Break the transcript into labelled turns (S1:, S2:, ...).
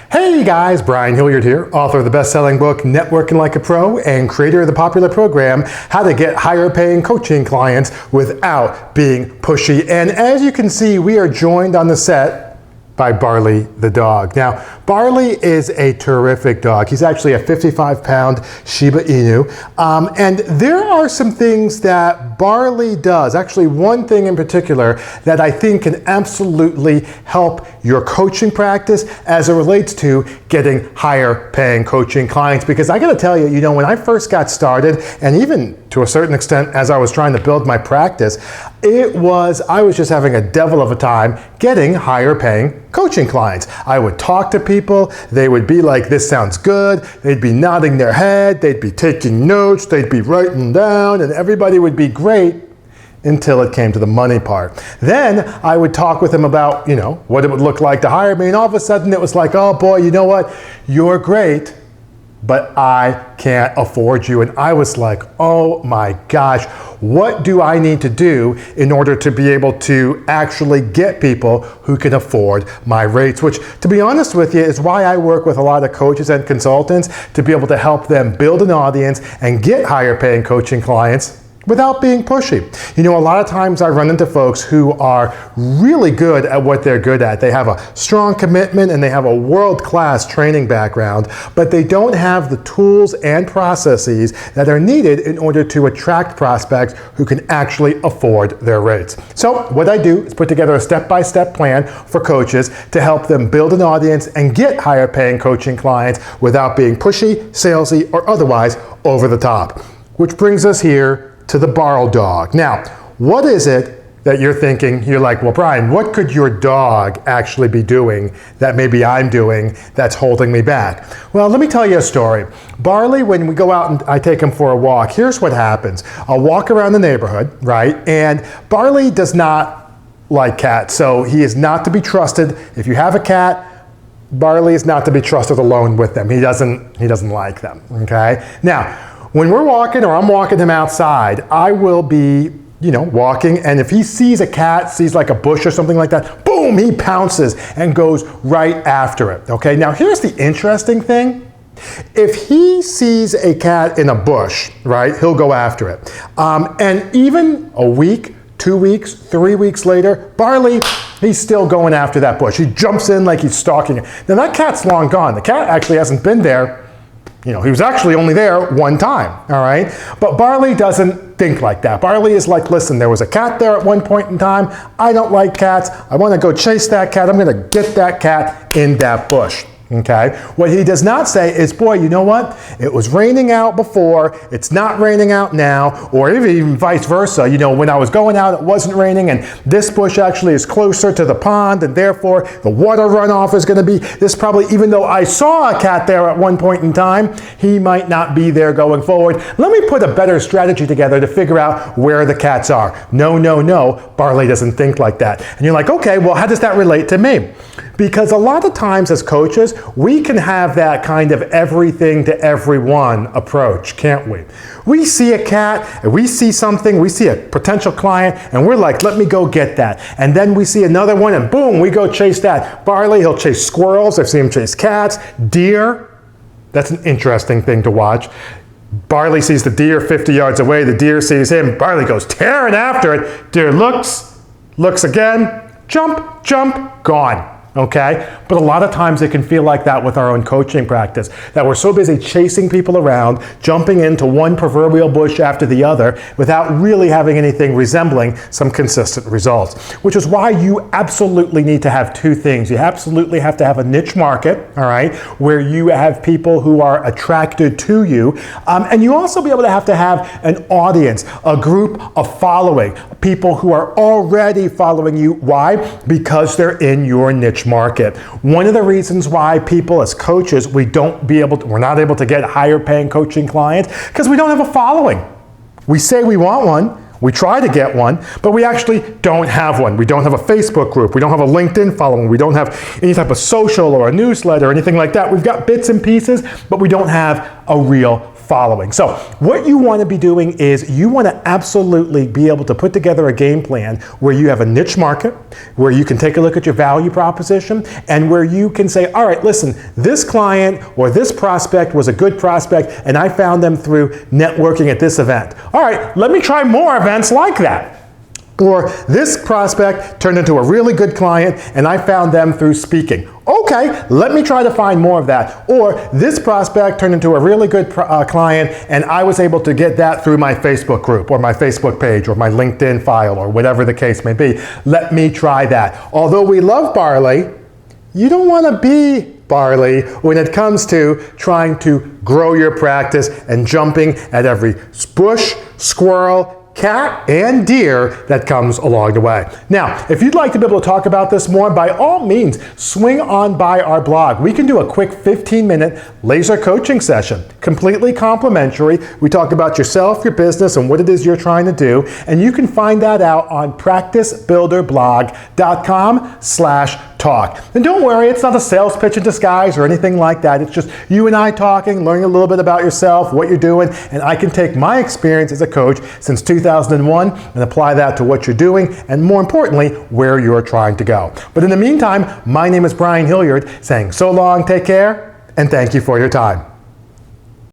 S1: Hey guys, Brian Hilliard here, author of the best-selling book, Networking Like a Pro, and creator of the popular program, How to Get Higher Paying Coaching Clients Without Being Pushy. And as you can see, we are joined on the set by Barley the dog. Now, Barley is a terrific dog. He's actually a 55-pound Shiba Inu. And there are some things that Barley does, actually one thing in particular, that I think can absolutely help your coaching practice as it relates to getting higher paying coaching clients. Because I gotta tell you, when I first got started, and even to a certain extent as I was trying to build my practice, I was just having a devil of a time getting higher paying coaching clients. I would talk to people, they would be like, this sounds good, they'd be nodding their head, they'd be taking notes, they'd be writing down, and everybody would be great until it came to the money part. Then I would talk with them about, what it would look like to hire me, and all of a sudden it was like, oh boy, you know what, you're great, but I can't afford you. And I was like, oh my gosh, what do I need to do in order to be able to actually get people who can afford my rates? Which, to be honest with you, is why I work with a lot of coaches and consultants to be able to help them build an audience and get higher paying coaching clients without being pushy. A lot of times I run into folks who are really good at what they're good at. They have a strong commitment and they have a world-class training background, but they don't have the tools and processes that are needed in order to attract prospects who can actually afford their rates. So what I do is put together a step-by-step plan for coaches to help them build an audience and get higher paying coaching clients without being pushy, salesy, or otherwise over the top. Which brings us here to the Barl dog. Now, what is it that you're thinking? You're like, well, Brian, what could your dog actually be doing that maybe I'm doing that's holding me back? Well, let me tell you a story. Barley, when we go out and I take him for a walk, here's what happens. I'll walk around the neighborhood, right? And Barley does not like cats, so he is not to be trusted. If you have a cat, Barley is not to be trusted alone with them. He doesn't like them, okay? Now, when we're walking or I'm walking him outside, I will be, walking, and if he sees a cat, sees like a bush or something like that, boom, he pounces and goes right after it, okay? Now, here's the interesting thing. If he sees a cat in a bush, right, he'll go after it. And even a week, 2 weeks, 3 weeks later, Barley, he's still going after that bush. He jumps in like he's stalking it. Now, that cat's long gone. The cat actually hasn't been there. He was actually only there one time, all right? But Barley doesn't think like that. Barley is like, listen, there was a cat there at one point in time. I don't like cats. I want to go chase that cat. I'm going to get that cat in that bush. Okay? What he does not say is, boy, you know what? It was raining out before, it's not raining out now, or even vice versa. When I was going out, it wasn't raining, and this bush actually is closer to the pond, and therefore the water runoff is going to be this probably, even though I saw a cat there at one point in time, he might not be there going forward. Let me put a better strategy together to figure out where the cats are. No, Barley doesn't think like that. And you're like, okay, well, how does that relate to me? Because a lot of times as coaches, we can have that kind of everything to everyone approach, can't we? We see a cat, and we see something, we see a potential client, and we're like, let me go get that. And then we see another one, and boom, we go chase that. Barley, he'll chase squirrels, I've seen him chase cats, deer. That's an interesting thing to watch. Barley sees the deer 50 yards away, the deer sees him, Barley goes tearing after it, deer looks again, jump, gone. Okay? But a lot of times it can feel like that with our own coaching practice, that we're so busy chasing people around, jumping into one proverbial bush after the other without really having anything resembling some consistent results. Which is why you absolutely need to have two things. You absolutely have to have a niche market, all right, where you have people who are attracted to you. And you also be able to have an audience, a group of following, people who are already following you. Why? Because they're in your niche market. One of the reasons why people as coaches, we're not able to get higher paying coaching clients because we don't have a following. We say we want one, we try to get one, but we actually don't have one. We don't have a Facebook group, we don't have a LinkedIn following, we don't have any type of social or a newsletter or anything like that. We've got bits and pieces, but we don't have a real following. So what you want to be doing is you want to absolutely be able to put together a game plan where you have a niche market, where you can take a look at your value proposition, and where you can say, all right, listen, this client or this prospect was a good prospect and I found them through networking at this event. All right, let me try more events like that. Or this prospect turned into a really good client and I found them through speaking. Okay, let me try to find more of that. Or this prospect turned into a really good client and I was able to get that through my Facebook group or my Facebook page or my LinkedIn file or whatever the case may be. Let me try that. Although we love Barley, you don't want to be Barley when it comes to trying to grow your practice and jumping at every bush, squirrel, cat, and deer that comes along the way. Now, if you'd like to be able to talk about this more, by all means, swing on by our blog. We can do a quick 15-minute laser coaching session, completely complimentary. We talk about yourself, your business, and what it is you're trying to do, and you can find that out on practicebuilderblog.com/talk. And don't worry, it's not a sales pitch in disguise or anything like that. It's just you and I talking, learning a little bit about yourself, what you're doing, and I can take my experience as a coach since 2001 and apply that to what you're doing, and more importantly, where you're trying to go. But in the meantime, my name is Brian Hilliard, saying so long, take care, and thank you for your time.